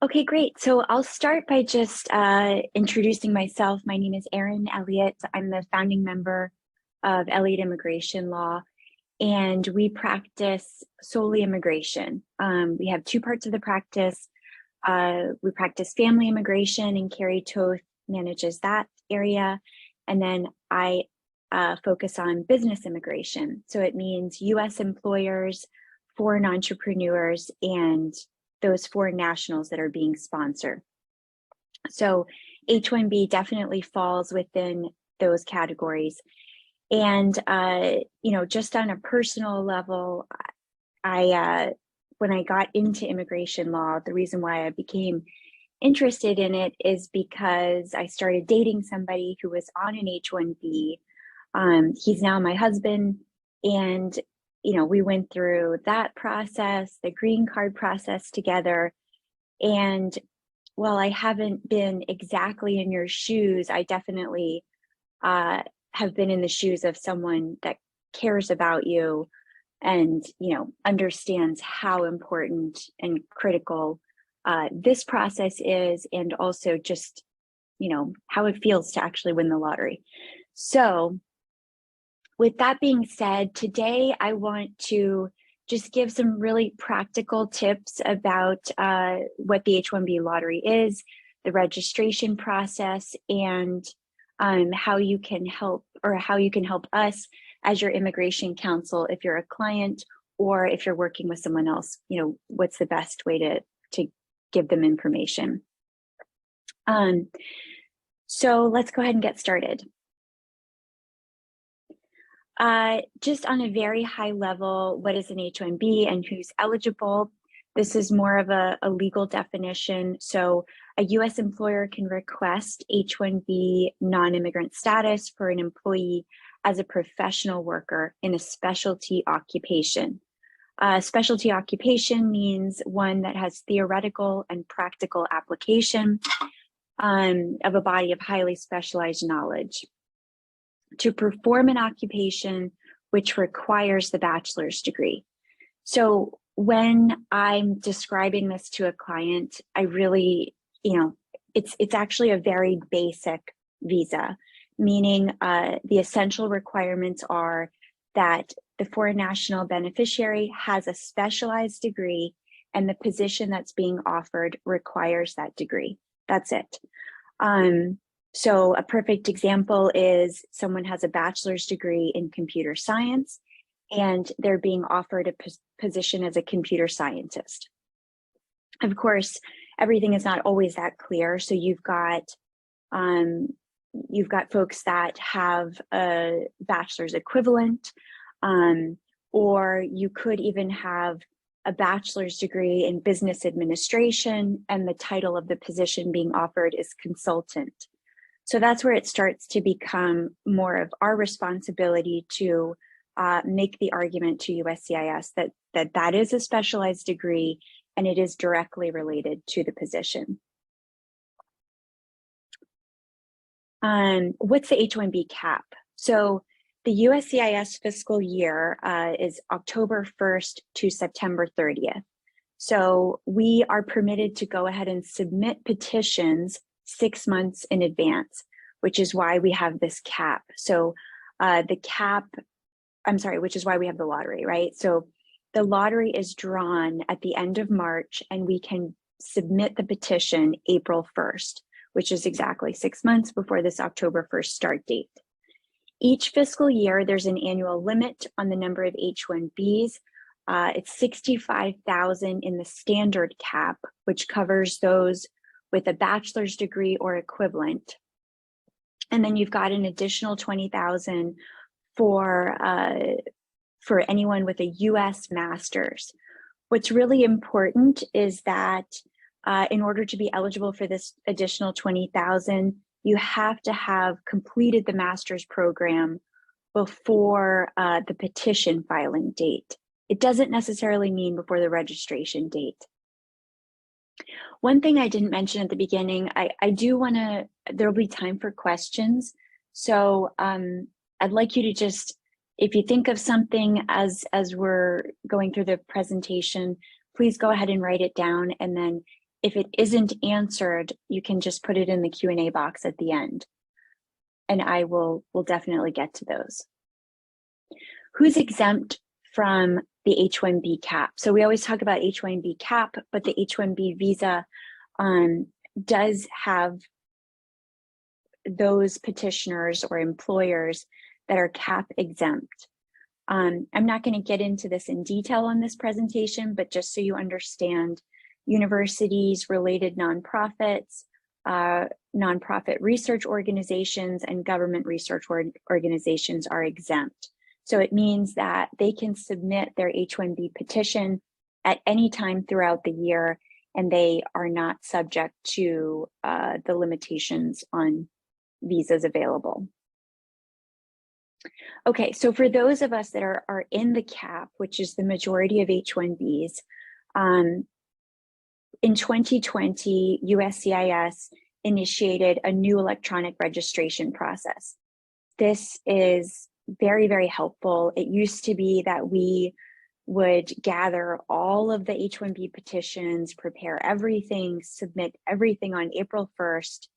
Okay, great. So I'll start by just introducing myself. My name is Erin Elliott. I'm the founding member of Elliott Immigration Law, and we practice solely immigration. We have two parts of the practice. We practice family immigration, and Carrie Toth manages that area. And then I focus on business immigration. So it means US employers, foreign entrepreneurs, and those foreign nationals that are being sponsored. So H-1B definitely falls within those categories. And, just on a personal level, when I got into immigration law, the reason why I became interested in it is because I started dating somebody who was on an H-1B. He's now my husband, and we went through that process, the green card process together. And while I haven't been exactly in your shoes, I definitely have been in the shoes of someone that cares about you and understands how important and critical this process is, and also just how it feels to actually win the lottery. So with that being said, today I want to just give some really practical tips about what the H-1B lottery is, the registration process, and how you can help us as your immigration counsel if you're a client or if you're working with someone else. What's the best way to give them information. So let's go ahead and get started. Just on a very high level, what is an H-1B and who's eligible? This is more of a legal definition. So a U.S. employer can request H-1B non-immigrant status for an employee as a professional worker in a specialty occupation. Specialty occupation means one that has theoretical and practical application of a body of highly specialized knowledge to perform an occupation which requires the bachelor's degree. So when I'm describing this to a client, I really, it's actually a very basic visa, meaning the essential requirements are that the foreign national beneficiary has a specialized degree and the position that's being offered requires that degree. That's it. So a perfect example is someone has a bachelor's degree in computer science and they're being offered a position as a computer scientist. Of course, everything is not always that clear. So you've got folks that have a bachelor's equivalent, or you could even have a bachelor's degree in business administration and the title of the position being offered is consultant. So that's where it starts to become more of our responsibility to make the argument to USCIS that is a specialized degree and it is directly related to the position. What's the H-1B cap? So the USCIS fiscal year is October 1st to September 30th. So we are permitted to go ahead and submit petitions 6 months in advance, which is why we have this cap. So which is why we have the lottery, right? So the lottery is drawn at the end of March and we can submit the petition April 1st, which is exactly 6 months before this October 1st start date. Each fiscal year, there's an annual limit on the number of H-1Bs. It's 65,000 in the standard cap, which covers those with a bachelor's degree or equivalent. And then you've got an additional 20,000 for anyone with a US master's. What's really important is that in order to be eligible for this additional 20,000, you have to have completed the master's program before the petition filing date. It doesn't necessarily mean before the registration date. One thing I didn't mention at the beginning, I do want to, there'll be time for questions. So I'd like you to just, if you think of something as we're going through the presentation, please go ahead and write it down. And then If it isn't answered, you can just put it in the Q&A box at the end, and I will definitely get to those. Who's exempt from the H-1B cap? So we always talk about H-1B cap, but the H-1B visa does have those petitioners or employers that are cap exempt. I'm not going to get into this in detail on this presentation, but just so you understand, universities, related nonprofits, nonprofit research organizations, and government research organizations are exempt. So it means that they can submit their H-1B petition at any time throughout the year, and they are not subject to the limitations on visas available. Okay, so for those of us that are in the cap, which is the majority of H-1Bs, in 2020, USCIS initiated a new electronic registration process. This is very, very helpful. It used to be that we would gather all of the H-1B petitions, prepare everything, submit everything on April 1st,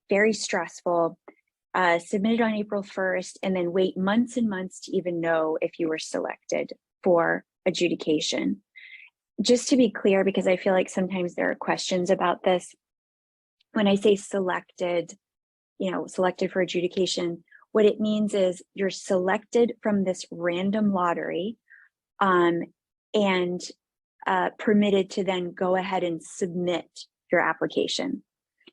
very stressful. Submitted on April 1st, and then wait months and months to even know if you were selected for adjudication. Just to be clear, because I feel like sometimes there are questions about this, when I say selected, selected for adjudication, what it means is you're selected from this random lottery and permitted to then go ahead and submit your application.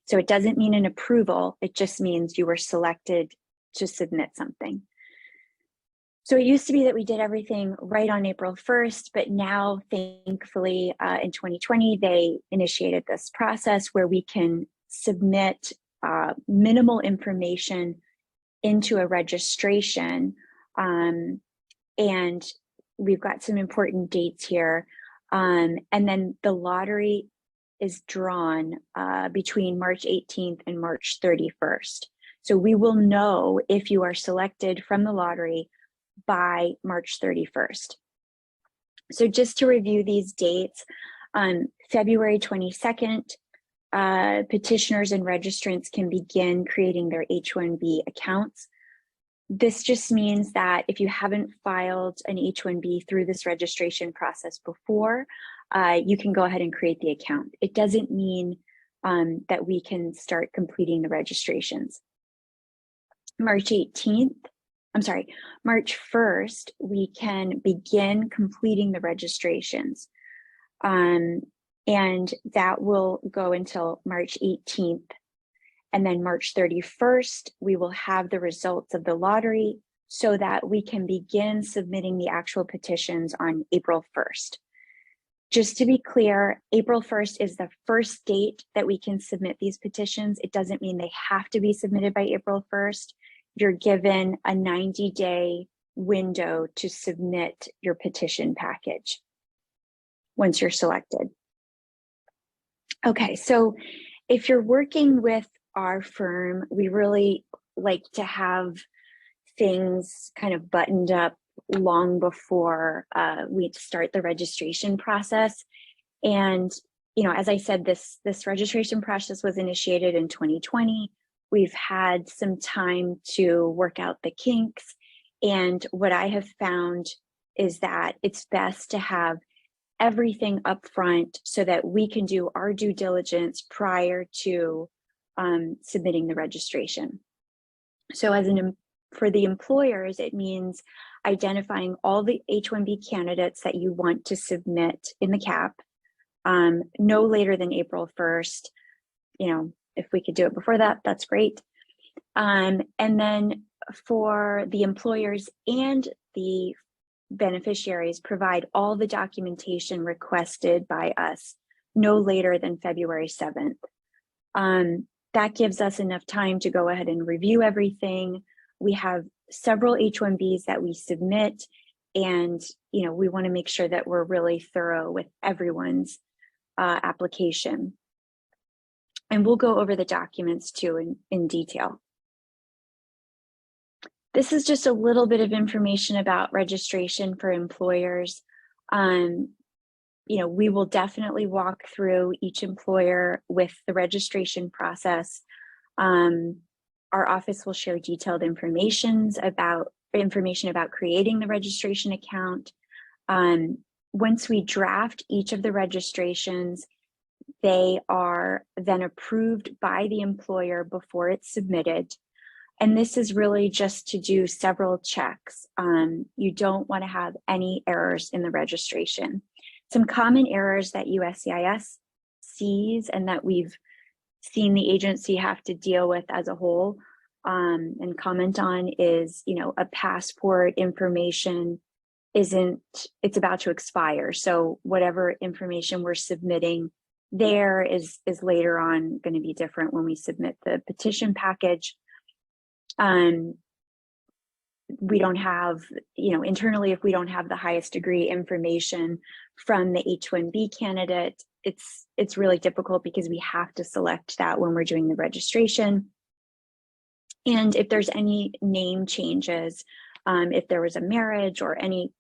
So it doesn't mean an approval, it just means you were selected to submit something. So it used to be that we did everything right on April 1st, but now thankfully in 2020, they initiated this process where we can submit minimal information into a registration. And we've got some important dates here. And then the lottery is drawn between March 18th and March 31st. So we will know if you are selected from the lottery by March 31st. So just to review these dates, on February 22nd, petitioners and registrants can begin creating their H-1B accounts. This just means that if you haven't filed an H-1B through this registration process before, you can go ahead and create the account. It doesn't mean that we can start completing the registrations. March 1st, we can begin completing the registrations. And that will go until March 18th. And then March 31st, we will have the results of the lottery so that we can begin submitting the actual petitions on April 1st. Just to be clear, April 1st is the first date that we can submit these petitions. It doesn't mean they have to be submitted by April 1st. You're given a 90-day window to submit your petition package once you're selected. Okay, so if you're working with our firm, we really like to have things kind of buttoned up long before we start the registration process. And, as I said, this registration process was initiated in 2020. We've had some time to work out the kinks. And what I have found is that it's best to have everything up front so that we can do our due diligence prior to submitting the registration. So for the employers, it means identifying all the H-1B candidates that you want to submit in the CAP no later than April 1st. If we could do it before that, that's great. And then for the employers and the beneficiaries, provide all the documentation requested by us no later than February 7th. That gives us enough time to go ahead and review everything. We have several H-1Bs that we submit, and we want to make sure that we're really thorough with everyone's application. And we'll go over the documents too in detail. This is just a little bit of information about registration for employers. we will definitely walk through each employer with the registration process. Our office will share detailed information about creating the registration account. Once we draft each of the registrations, they are then approved by the employer before it's submitted. And this is really just to do several checks. You don't want to have any errors in the registration. Some common errors that USCIS sees and that we've seen the agency have to deal with as a whole and comment on is, a passport information it's about to expire. So whatever information we're submitting there is later on going to be different when we submit the petition package. We don't have, internally, if we don't have the highest degree information from the H-1B candidate, it's really difficult because we have to select that when we're doing the registration. And if there's any name changes, if there was a marriage or any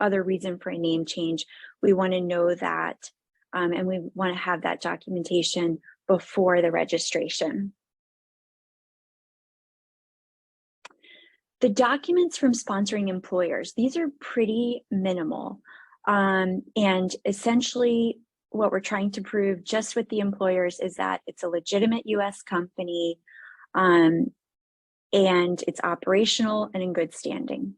other reason for a name change, we want to know that, and we want to have that documentation before the registration. The documents from sponsoring employers, these are pretty minimal. And essentially what we're trying to prove just with the employers is that it's a legitimate US company and it's operational and in good standing.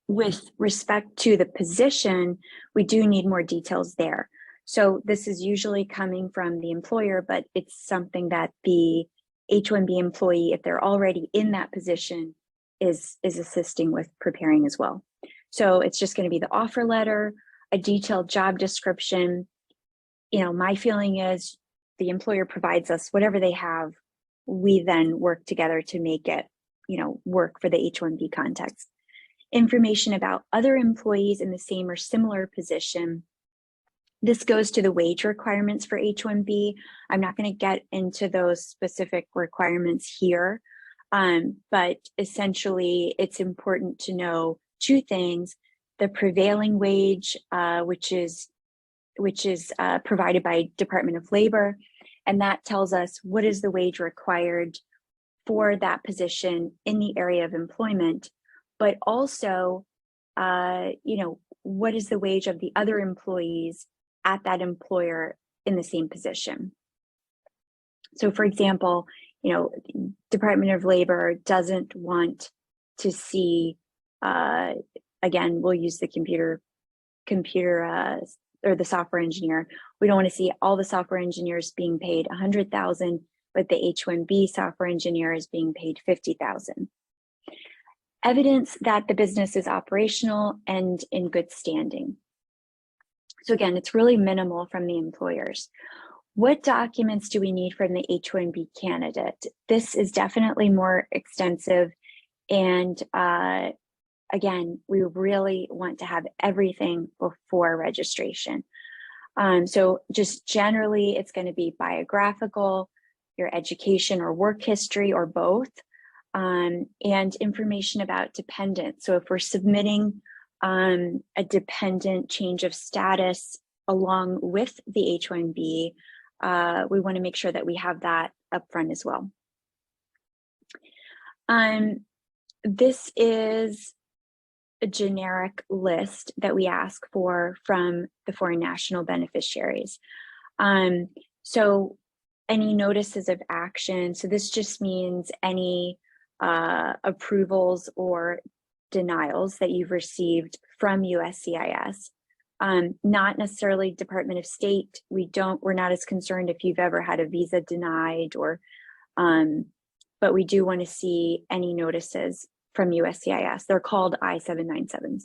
With respect to the position, we do need more details there. So this is usually coming from the employer, but it's something that the H-1B employee, if they're already in that position, is assisting with preparing as well. So it's just going to be the offer letter, a detailed job description. My feeling is the employer provides us whatever they have. We then work together to make it, work for the H-1B context. Information about other employees in the same or similar position. This goes to the wage requirements for H-1B. I'm not going to get into those specific requirements here, but essentially it's important to know two things: the prevailing wage, which is provided by Department of Labor, and that tells us what is the wage required for that position in the area of employment, but also, what is the wage of the other employees at that employer in the same position. So for example, Department of Labor doesn't want to see, again, we'll use the computer or the software engineer. We don't want to see all the software engineers being paid $100,000, but the H-1B software engineer is being paid $50,000. Evidence that the business is operational and in good standing. So again, it's really minimal from the employers. What documents do we need from the H-1B candidate? This is definitely more extensive. And again, we really want to have everything before registration. So just generally, it's going to be biographical, your education or work history, or both, and information about dependents. So if we're submitting a dependent change of status along with the H-1B, we want to make sure that we have that up front as well. This is a generic list that we ask for from the foreign national beneficiaries. So any notices of action, so this just means any approvals or denials that you've received from USCIS. Not necessarily Department of State. We're not as concerned if you've ever had a visa denied or, but we do want to see any notices from USCIS. They're called I-797s.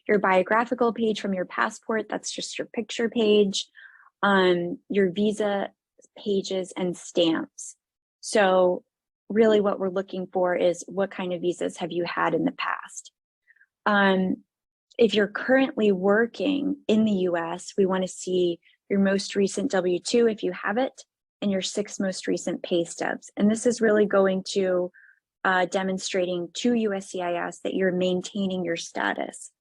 Your biographical page from your passport, that's just your picture page. Your visa pages and stamps. So really what we're looking for is what kind of visas have you had in the past. If you're currently working in the US, we want to see your most recent W-2 if you have it, and your 6 most recent pay stubs. And this is really going to demonstrating to USCIS that you're maintaining your status.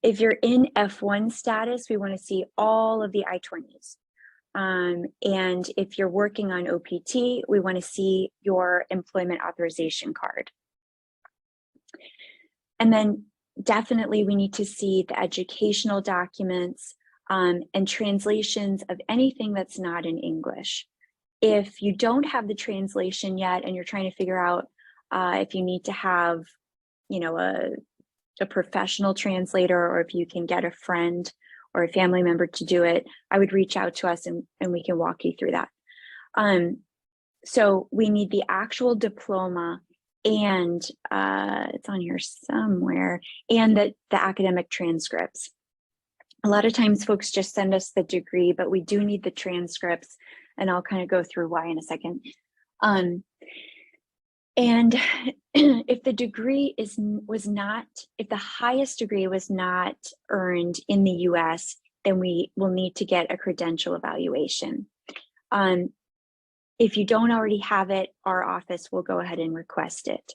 If you're in F1 status, we want to see all of the I-20s. And if you're working on OPT, we want to see your employment authorization card. And then definitely we need to see the educational documents and translations of anything that's not in English. If you don't have the translation yet and you're trying to figure out if you need to have, you know, a professional translator, or if you can get a friend or a family member to do it, I would reach out to us and we can walk you through that. So we need the actual diploma, and it's on here somewhere, and the academic transcripts. A lot of times folks just send us the degree, but we do need the transcripts, and I'll kind of go through why in a second. And if the degree if the highest degree was not earned in the US, then we will need to get a credential evaluation. If you don't already have it, our office will go ahead and request it.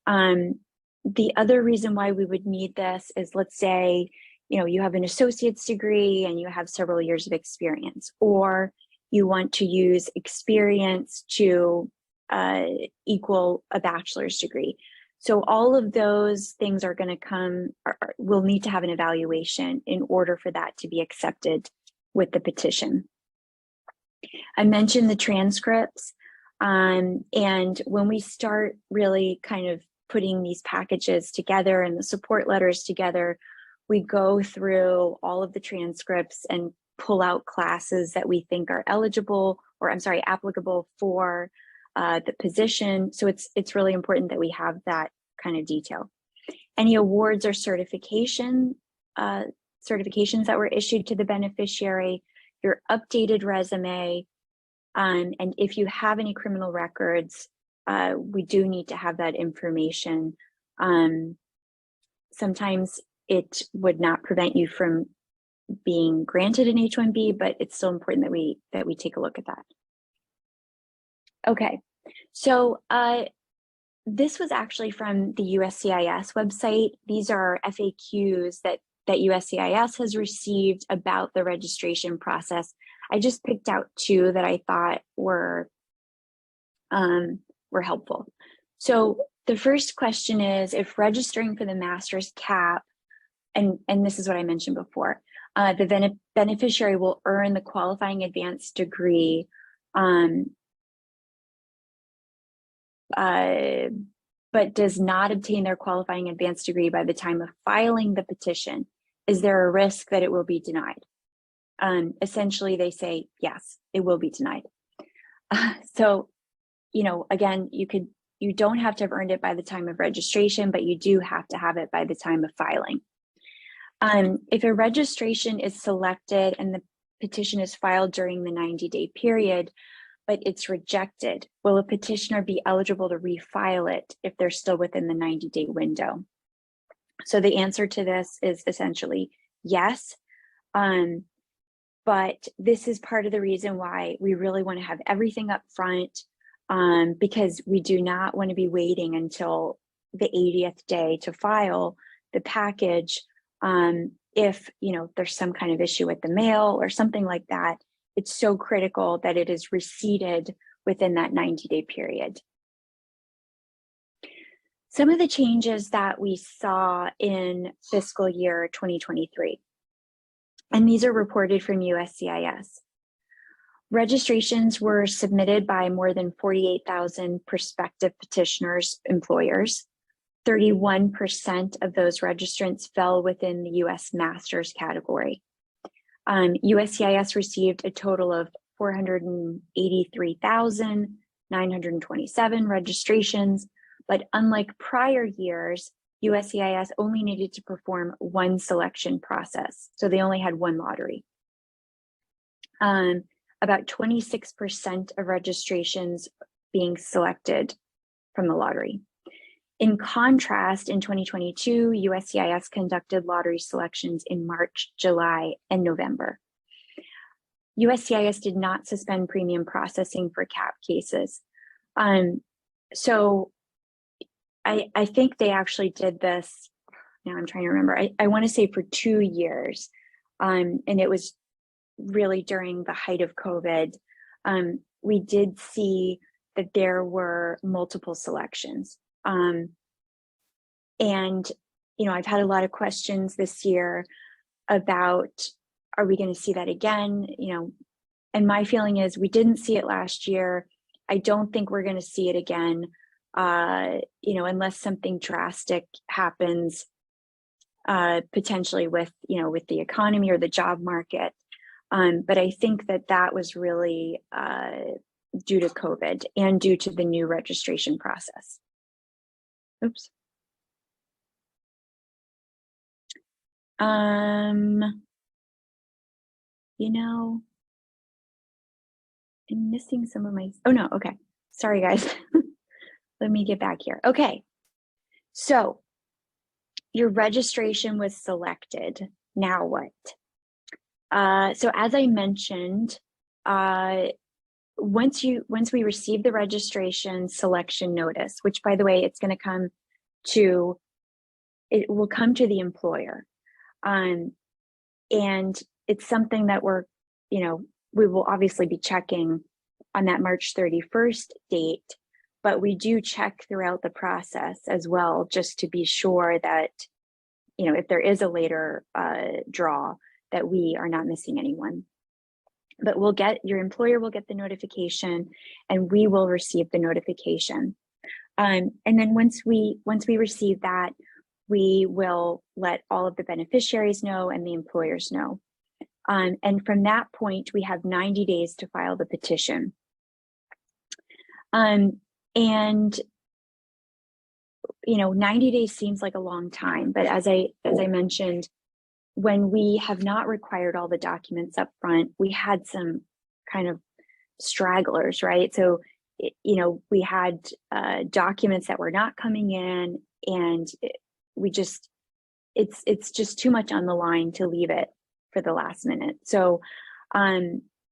The other reason why we would need this is, let's say, you know, you have an associate's degree and you have several years of experience, or you want to use experience to equal a bachelor's degree. So all of those things are going to we'll need to have an evaluation in order for that to be accepted with the petition. I mentioned the transcripts, and when we start really kind of putting these packages together and the support letters together, we go through all of the transcripts and pull out classes that we think are eligible, or I'm sorry, applicable for the position. So it's really important that we have that kind of detail. Any awards or certifications that were issued to the beneficiary, your updated resume, and if you have any criminal records, we do need to have that information. Sometimes it would not prevent you from being granted an H-1B, but it's still important that we take a look at that. Okay, so this was actually from the USCIS website. These are FAQs that USCIS has received about the registration process. I just picked out two that I thought were helpful. So the first question is, if registering for the master's cap, and this is what I mentioned before, the beneficiary will earn the qualifying advanced degree but does not obtain their qualifying advanced degree by the time of filing the petition, is there a risk that it will be denied? Essentially, they say, yes, it will be denied. So, you know, again, you don't have to have earned it by the time of registration, but you do have to have it by the time of filing. If a registration is selected and the petition is filed during the 90-day period, but it's rejected, will a petitioner be eligible to refile it if they're still within the 90-day window? So the answer to this is essentially yes. But this is part of the reason why we really want to have everything up front, because we do not want to be waiting until the 80th day to file the package. If, you know, there's some kind of issue with the mail or something like that, it's so critical that it is receipted within that 90-day period. Some of the changes that we saw in fiscal year 2023, and these are reported from USCIS. Registrations were submitted by more than 48,000 prospective petitioners, employers. 31% of those registrants fell within the US Masters category. USCIS received a total of 483,927 registrations, but unlike prior years, USCIS only needed to perform one selection process. So they only had one lottery. About 26% of registrations being selected from the lottery. In contrast, in 2022, USCIS conducted lottery selections in March, July, and November. USCIS did not suspend premium processing for CAP cases. So I think they actually did this, now I'm trying to remember, I want to say for 2 years. And it was really during the height of COVID. We did see that there were multiple selections. And, I've had a lot of questions this year about, are we going to see that again? And my feeling is we didn't see it last year. I don't think we're going to see it again, unless something drastic happens, potentially with the economy or the job market. But I think that was really due to COVID and due to the new registration process. Oops. I'm missing some of my, oh no, okay. Sorry guys. Let me get back here. Okay. So your registration was selected. Now what? So as I mentioned, once we receive the registration selection notice, which by the way, it will come to the employer. And it's something that we will obviously be checking on that March 31st date, but we do check throughout the process as well, just to be sure that, if there is a later draw, that we are not missing anyone. But your employer will get the notification and we will receive the notification. And then once we receive that, we will let all of the beneficiaries know and the employers know. And from that point, we have 90 days to file the petition. And 90 days seems like a long time, but as I mentioned, when we have not required all the documents up front, we had some kind of stragglers, right? So, we had documents that were not coming in, and it's just too much on the line to leave it for the last minute. So,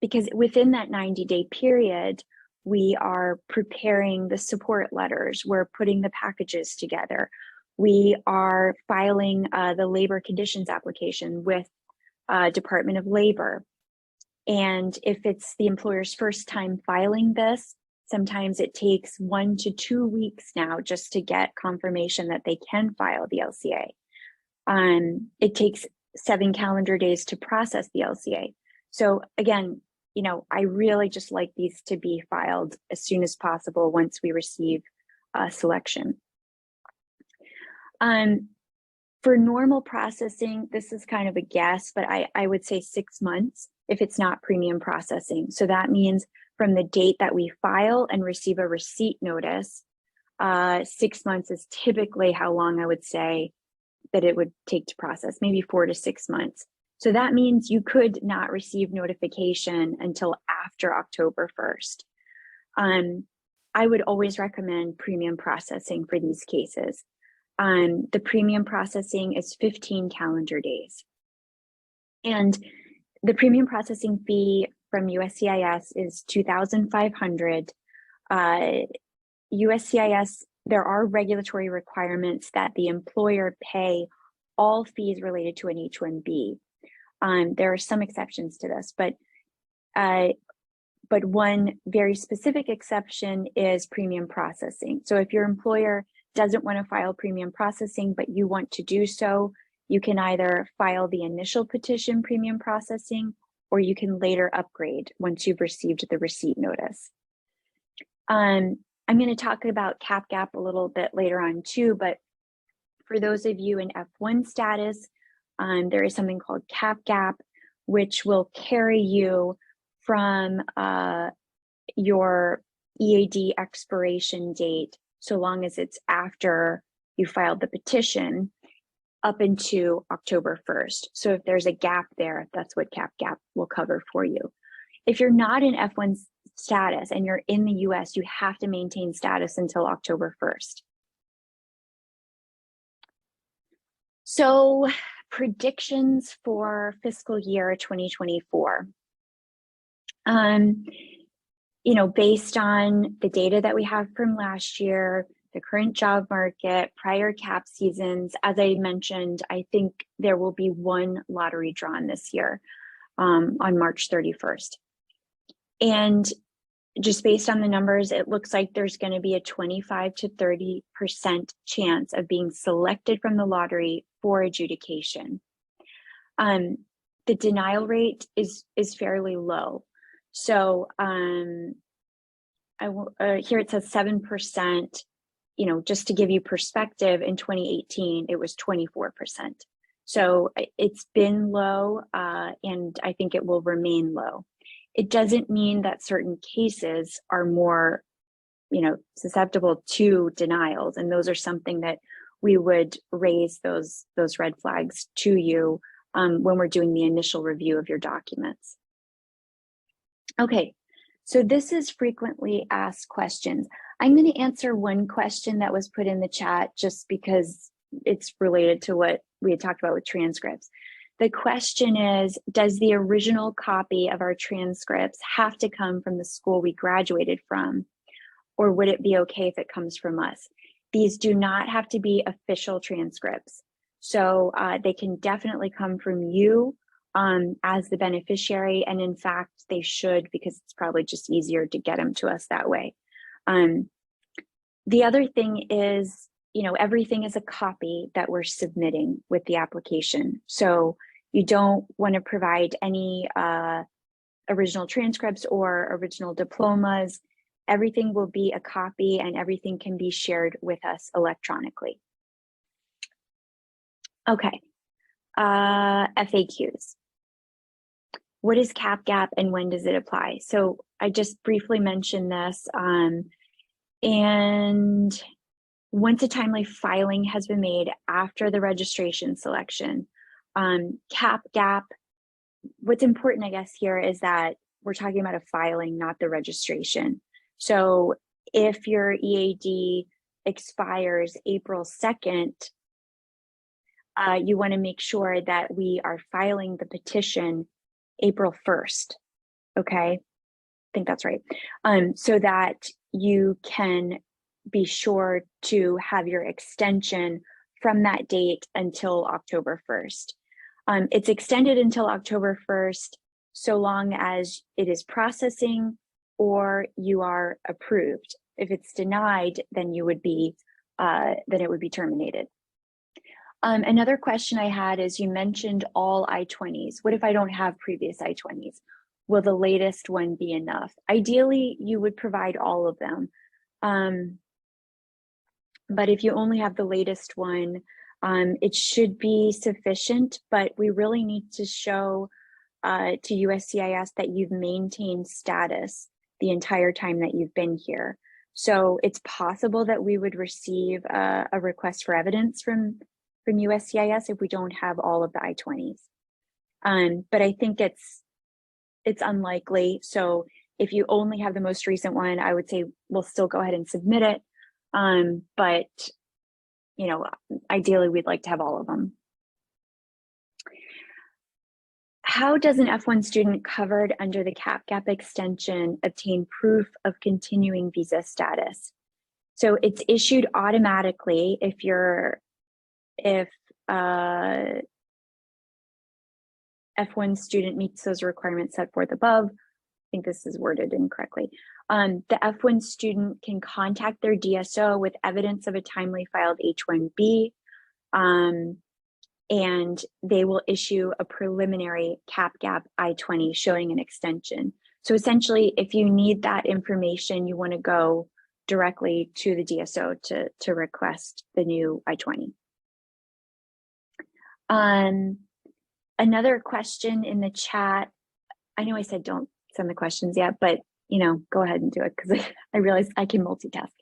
because within that 90-day period, we are preparing the support letters, we're putting the packages together, we are filing the labor conditions application with Department of Labor. And if it's the employer's first time filing this, sometimes it takes 1 to 2 weeks now just to get confirmation that they can file the LCA. It takes 7 calendar days to process the LCA. So again, I really just like these to be filed as soon as possible once we receive selection. For normal processing, this is kind of a guess, but I would say 6 months if it's not premium processing. So that means from the date that we file and receive a receipt notice, 6 months is typically how long I would say that it would take to process, maybe 4 to 6 months. So that means you could not receive notification until after October 1st. I would always recommend premium processing for these cases. The premium processing is 15 calendar days. And the premium processing fee from USCIS is $2,500. USCIS, there are regulatory requirements that the employer pay all fees related to an H-1B. There are some exceptions to this, but one very specific exception is premium processing. So if your employer doesn't want to file premium processing, but you want to do so, you can either file the initial petition premium processing, or you can later upgrade once you've received the receipt notice. I'm going to talk about CAP-GAP a little bit later on too, but for those of you in F1 status, there is something called CAP-GAP, which will carry you from your EAD expiration date, so long as it's after you filed the petition, up into October 1st. So if there's a gap there, that's what CAP-GAP will cover for you. If you're not in F1 status and you're in the US, you have to maintain status until October 1st. So predictions for fiscal year 2024. Based on the data that we have from last year, the current job market, prior cap seasons. As I mentioned, I think there will be one lottery drawn this year on March 31st. And just based on the numbers, it looks like there's going to be a 25 to 30% chance of being selected from the lottery for adjudication. The denial rate is fairly low. So here it says 7%. You know, just to give you perspective, in 2018 it was 24%. So it's been low, and I think it will remain low. It doesn't mean that certain cases are more, you know, susceptible to denials, and those are something that we would raise those red flags to you when we're doing the initial review of your documents. Okay, so this is frequently asked questions. I'm going to answer one question that was put in the chat just because it's related to what we had talked about with transcripts. The question is, does the original copy of our transcripts have to come from the school we graduated from, or would it be okay if it comes from us? These do not have to be official transcripts. So they can definitely come from you as the beneficiary. And in fact, they should, because it's probably just easier to get them to us that way. The other thing is, you know, everything is a copy that we're submitting with the application. So you don't want to provide any original transcripts or original diplomas. Everything will be a copy and everything can be shared with us electronically. Okay, FAQs. What is CAP-GAP and when does it apply? So I just briefly mentioned this, and once a timely filing has been made after the registration selection, CAP-GAP, what's important, I guess, here is that we're talking about a filing, not the registration. So if your EAD expires April 2nd, you want to make sure that we are filing the petition April 1st, okay? I think that's right. So that you can be sure to have your extension from that date until October 1st. It's extended until October 1st, so long as it is processing or you are approved. If it's denied, then you would be, then it would be terminated. Another question I had is, you mentioned all I-20s. What if I don't have previous I-20s? Will the latest one be enough? Ideally, you would provide all of them. But if you only have the latest one, it should be sufficient, but we really need to show to USCIS that you've maintained status the entire time that you've been here. So it's possible that we would receive a request for evidence from USCIS if we don't have all of the I-20s. But I think it's unlikely. So if you only have the most recent one, I would say we'll still go ahead and submit it. But you know, ideally we'd like to have all of them. How does an F1 student covered under the CAP-GAP extension obtain proof of continuing visa status? So it's issued automatically if F1 student meets those requirements set forth above. I think this is worded incorrectly. The F1 student can contact their DSO with evidence of a timely filed H-1B, and they will issue a preliminary CAP-GAP I-20 showing an extension. So essentially, if you need that information, you want to go directly to the DSO to request the new I-20. Another question in the chat, I know I said don't send the questions yet, but you know, go ahead and do it because I realize I can multitask.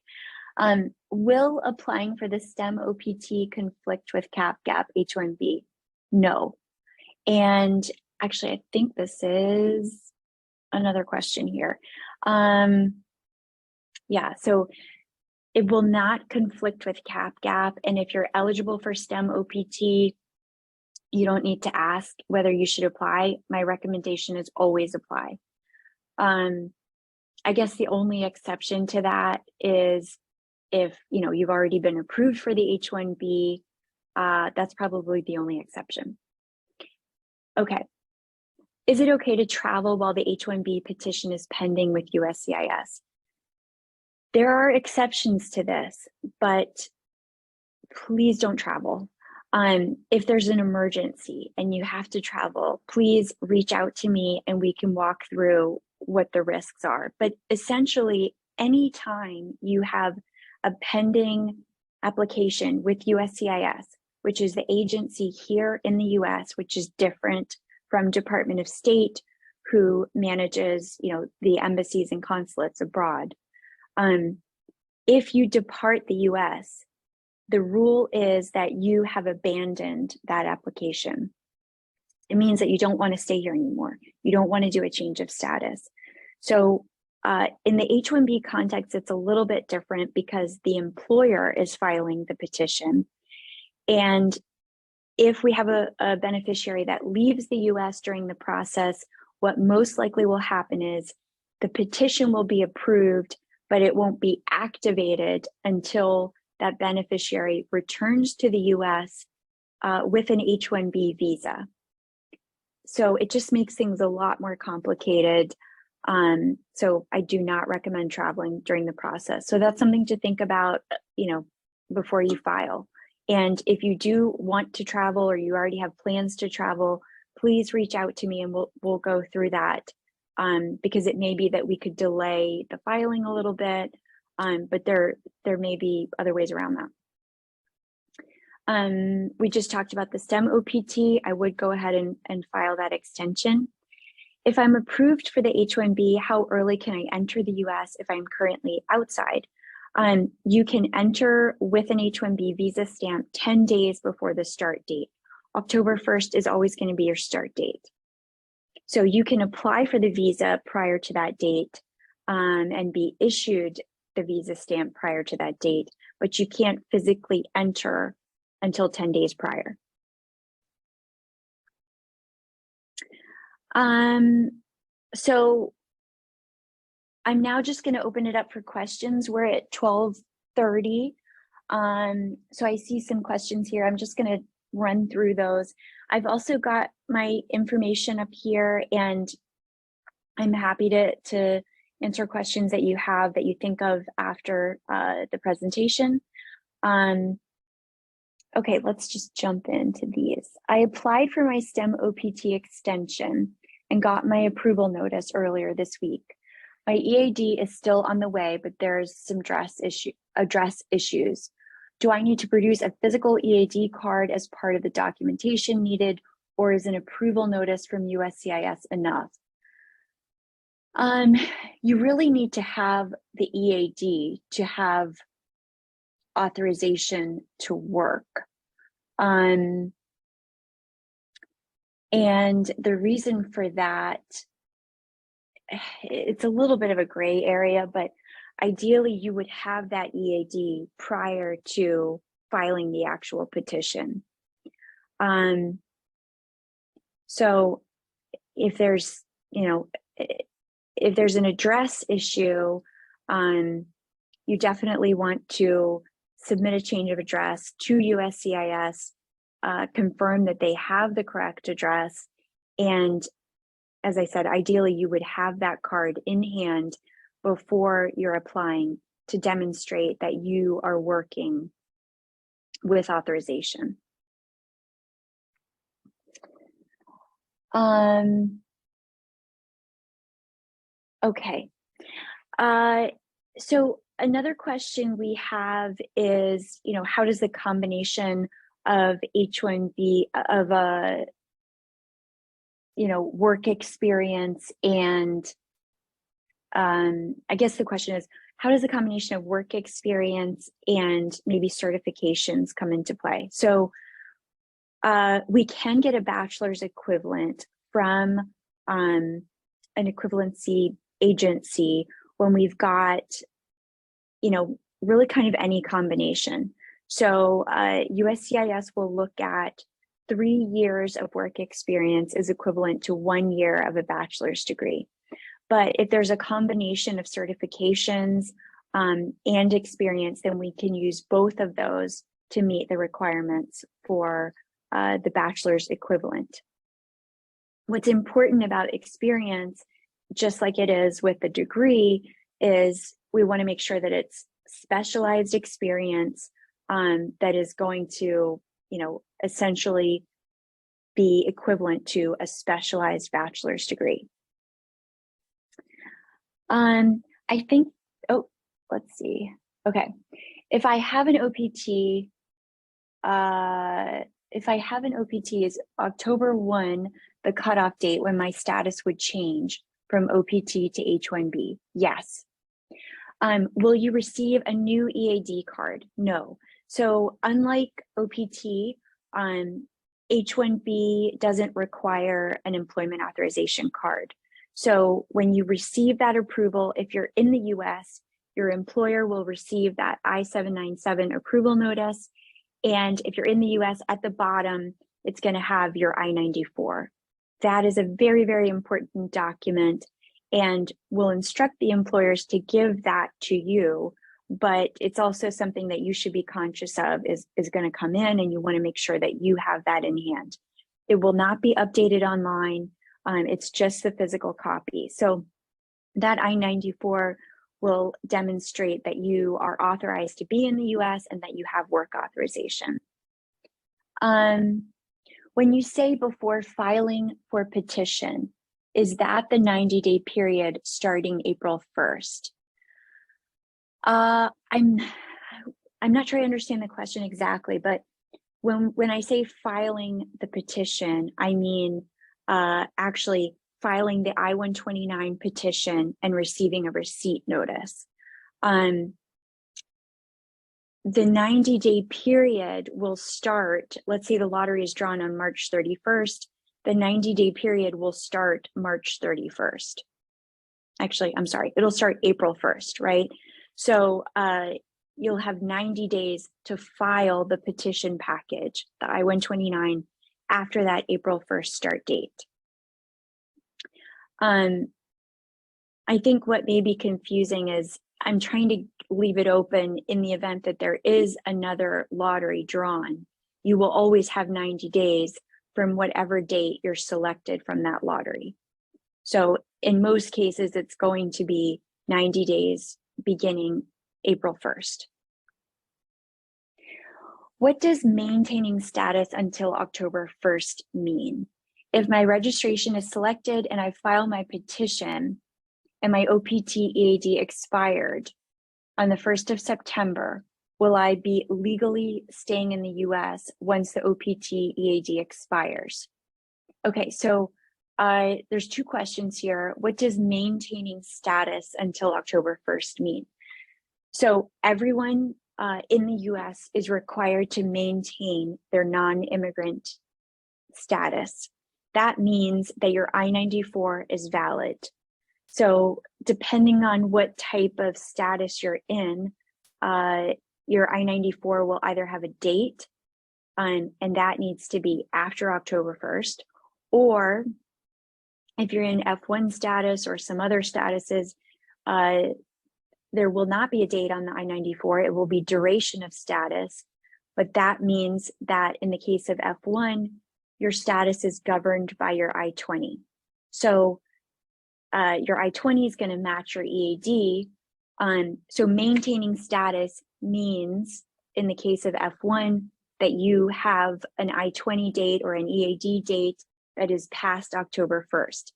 Will applying for the STEM OPT conflict with CAP-GAP H-1B? No. And actually, I think this is another question here. Yeah, so it will not conflict with CAP-GAP. And if you're eligible for STEM OPT, you don't need to ask whether you should apply. My recommendation is always apply. I guess the only exception to that is if you've already been approved for the H-1B, that's probably the only exception. Okay. Is it okay to travel while the H-1B petition is pending with USCIS? There are exceptions to this, but please don't travel. If there's an emergency and you have to travel, please reach out to me and we can walk through what the risks are. But essentially, anytime you have a pending application with USCIS, which is the agency here in the US, which is different from Department of State, who manages, the embassies and consulates abroad. If you depart the US, the rule is that you have abandoned that application. It means that you don't want to stay here anymore. You don't want to do a change of status. So in the H-1B context, it's a little bit different because the employer is filing the petition. And if we have a beneficiary that leaves the US during the process, what most likely will happen is the petition will be approved, but it won't be activated until that beneficiary returns to the US with an H-1B visa. So it just makes things a lot more complicated. So I do not recommend traveling during the process. So that's something to think about, before you file. And if you do want to travel or you already have plans to travel, please reach out to me and we'll go through that. Because it may be that we could delay the filing a little bit, but there may be other ways around that. We just talked about the STEM OPT. I would go ahead and file that extension. If I'm approved for the H-1B, how early can I enter the US if I'm currently outside? You can enter with an H-1B visa stamp 10 days before the start date. October 1st is always going to be your start date. So you can apply for the visa prior to that date and be issued the visa stamp prior to that date, but you can't physically enter until 10 days prior. So I'm now just going to open it up for questions. We're at 12:30. So I see some questions here. I'm just going to run through those. I've also got my information up here, and I'm happy to answer questions that you have that you think of after the presentation. Okay, let's just jump into these. I applied for my STEM OPT extension and got my approval notice earlier this week. My EAD is still on the way, but there's some address issues. Do I need to produce a physical EAD card as part of the documentation needed, or is an approval notice from USCIS enough? You really need to have the EAD to have authorization to work. And the reason for that, it's a little bit of a gray area, but ideally you would have that EAD prior to filing the actual petition. So if there's, if there's an address issue, you definitely want to submit a change of address to USCIS, confirm that they have the correct address. And as I said, ideally you would have that card in hand before you're applying to demonstrate that you are working with authorization. Okay. So another question we have is, how does the combination of H-1B, of a, work experience and, I guess the question is, how does the combination of work experience and maybe certifications come into play? So we can get a bachelor's equivalent from an equivalency agency when we've got, really kind of any combination. So USCIS will look at 3 years of work experience is equivalent to 1 year of a bachelor's degree. But if there's a combination of certifications, and experience, then we can use both of those to meet the requirements for the bachelor's equivalent. What's important about experience, just like it is with the degree, is we want to make sure that it's specialized experience that is going to, essentially be equivalent to a specialized bachelor's degree. I think, let's see. Okay, if I have an OPT, is October 1 the cutoff date when my status would change from OPT to H-1B? Yes. Will you receive a new EAD card? No. So unlike OPT, H-1B doesn't require an employment authorization card. So when you receive that approval, if you're in the US, your employer will receive that I-797 approval notice. And if you're in the US, at the bottom, it's going to have your I-94. That is a very, very important document, and we'll instruct the employers to give that to you. But it's also something that you should be conscious of is going to come in, and you want to make sure that you have that in hand. It will not be updated online. It's just the physical copy. So that I-94 will demonstrate that you are authorized to be in the US and that you have work authorization. When you say before filing for petition, is that the 90-day period starting April 1st? I'm not sure I understand the question exactly, but when I say filing the petition, I mean actually filing the I-129 petition and receiving a receipt notice. The 90-day period will start, let's say the lottery is drawn on March 31st, the 90-day period will start March 31st. Actually, I'm sorry, it'll start April 1st, right? So you'll have 90 days to file the petition package, the I-129, after that April 1st start date. I think what may be confusing is I'm trying to leave it open in the event that there is another lottery drawn. You will always have 90 days from whatever date you're selected from that lottery. So in most cases, it's going to be 90 days beginning April 1st. What does maintaining status until October 1st mean? If my registration is selected and I file my petition and my OPT EAD expired on the 1st of September, will I be legally staying in the US once the OPT EAD expires? Okay, so there's two questions here. What does maintaining status until October 1st mean? So everyone in the US is required to maintain their non-immigrant status. That means that your I-94 is valid. So depending on what type of status you're in, your I-94 will either have a date, and that needs to be after October 1st, or if you're in F1 status or some other statuses, there will not be a date on the I-94. It will be duration of status, but that means that in the case of F1, your status is governed by your I-20. So your I-20 is going to match your EAD. So maintaining status means, in the case of F1, that you have an I-20 date or an EAD date that is past October 1st.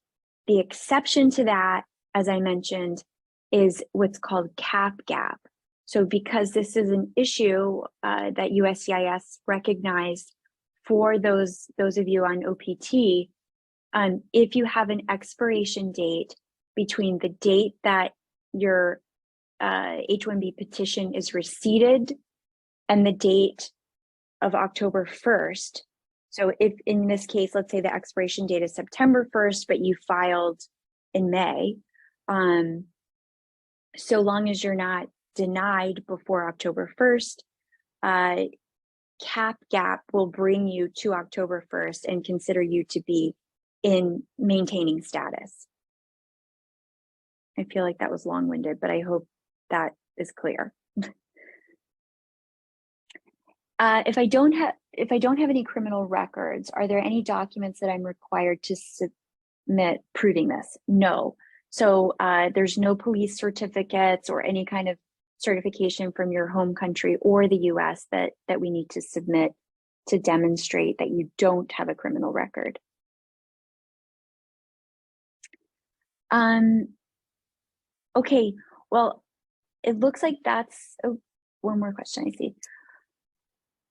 The exception to that, as I mentioned, is what's called cap gap. So because this is an issue that USCIS recognized for those of you on OPT, if you have an expiration date between the date that your H-1B petition is receipted and the date of October 1st, so if in this case, let's say the expiration date is September 1st, but you filed in May, so long as you're not denied before October 1st, cap gap will bring you to October 1st and consider you to be in maintaining status. I feel like that was long-winded, but I hope that is clear. If I don't have any criminal records, are there any documents that I'm required to submit proving this? No. So there's no police certificates or any kind of certification from your home country or the US that we need to submit to demonstrate that you don't have a criminal record. Okay, well, it looks like that's one more question I see.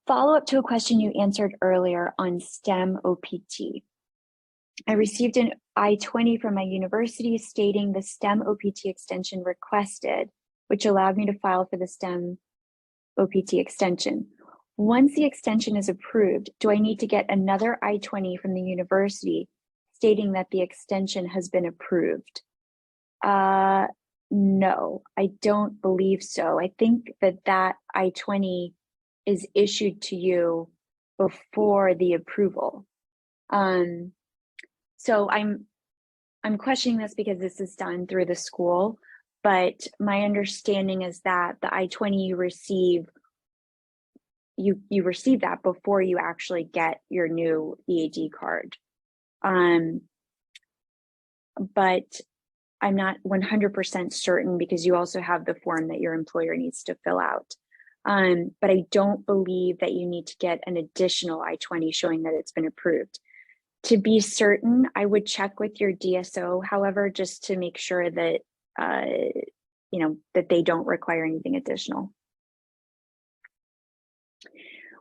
Follow up to a question you answered earlier on STEM OPT. I received an I-20 from my university stating the STEM OPT extension requested, which allowed me to file for the STEM OPT extension. Once the extension is approved, do I need to get another I-20 from the university stating that the extension has been approved? No, I don't believe so. I think that I-20 is issued to you before the approval. So I'm questioning this because this is done through the school, but my understanding is that the I-20 you receive, you receive that before you actually get your new EAD card. But I'm not 100% certain because you also have the form that your employer needs to fill out. But I don't believe that you need to get an additional I-20 showing that it's been approved. To be certain, I would check with your DSO, however, just to make sure that, that they don't require anything additional.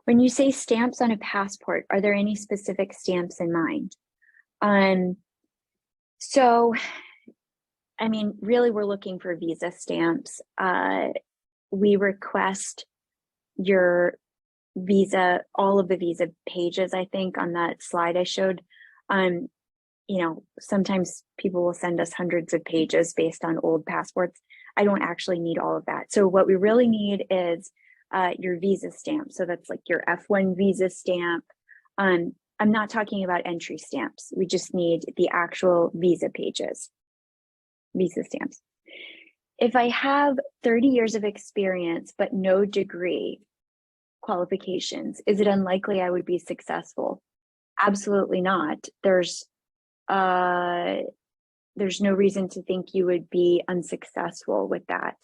When you say stamps on a passport, are there any specific stamps in mind? So, I mean, really, we're looking for visa stamps. We request your visa, all of the visa pages, I think, on that slide I showed. Sometimes people will send us hundreds of pages based on old passports. I don't actually need all of that. So what we really need is your visa stamp. So that's like your F1 visa stamp. I'm not talking about entry stamps. We just need the actual visa pages, visa stamps. If I have 30 years of experience, but no degree qualifications, is it unlikely I would be successful? Absolutely not. There's no reason to think you would be unsuccessful with that.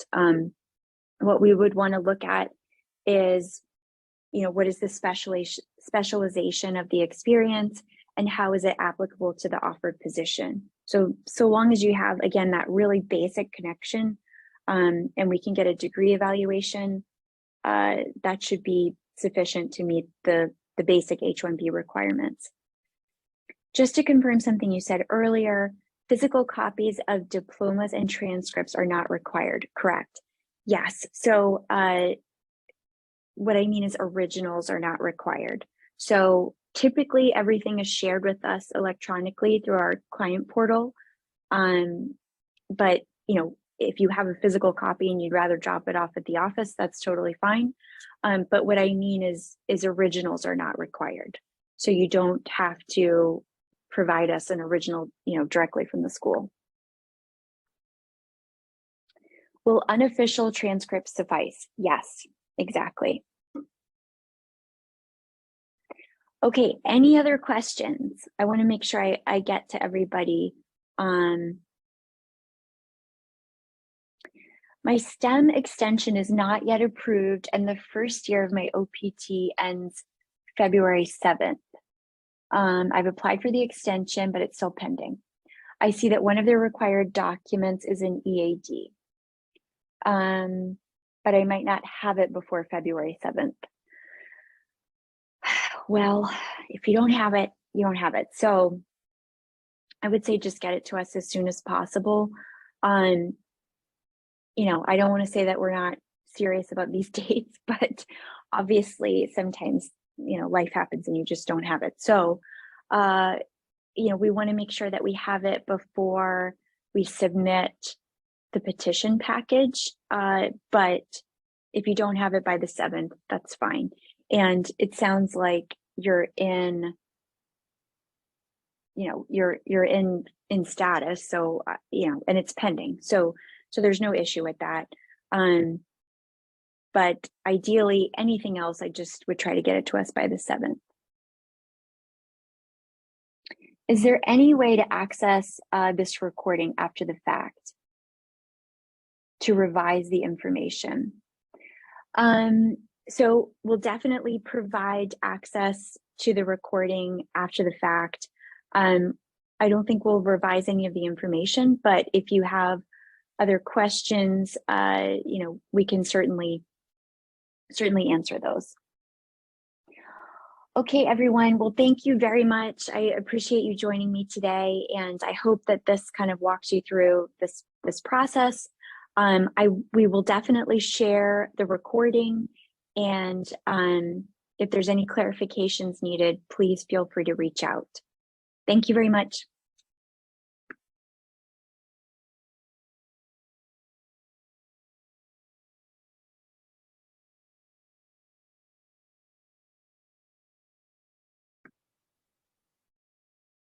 What we would want to look at is, what is the specialization of the experience and how is it applicable to the offered position? So long as you have, again, that really basic connection, and we can get a degree evaluation, that should be sufficient to meet the basic H-1B requirements. Just to confirm something you said earlier, physical copies of diplomas and transcripts are not required, correct? Yes, so what I mean is originals are not required. So typically everything is shared with us electronically through our client portal. But if you have a physical copy and you'd rather drop it off at the office, that's totally fine. But what I mean is originals are not required. So you don't have to provide us an original, directly from the school. Will unofficial transcripts suffice? Yes, exactly. Okay, any other questions? I want to make sure I get to everybody. My STEM extension is not yet approved and the first year of my OPT ends February 7th. I've applied for the extension, but it's still pending. I see that one of the required documents is an EAD, but I might not have it before February 7th. Well, if you don't have it, you don't have it. So I would say just get it to us as soon as possible. I don't want to say that we're not serious about these dates, but obviously sometimes, life happens and you just don't have it. So, we want to make sure that we have it before we submit the petition package. But if you don't have it by the 7th, that's fine. And it sounds like you're in, you're in status. So, and it's pending. So there's no issue with that. but ideally anything else, I just would try to get it to us by the 7th. Is there any way to access this recording after the fact to revise the information? So we'll definitely provide access to the recording after the fact. I don't think we'll revise any of the information, but if you have other questions, we can certainly answer those. Okay, everyone. Well, thank you very much. I appreciate you joining me today, and I hope that this kind of walks you through this process. We will definitely share the recording, and if there's any clarifications needed, please feel free to reach out. Thank you very much.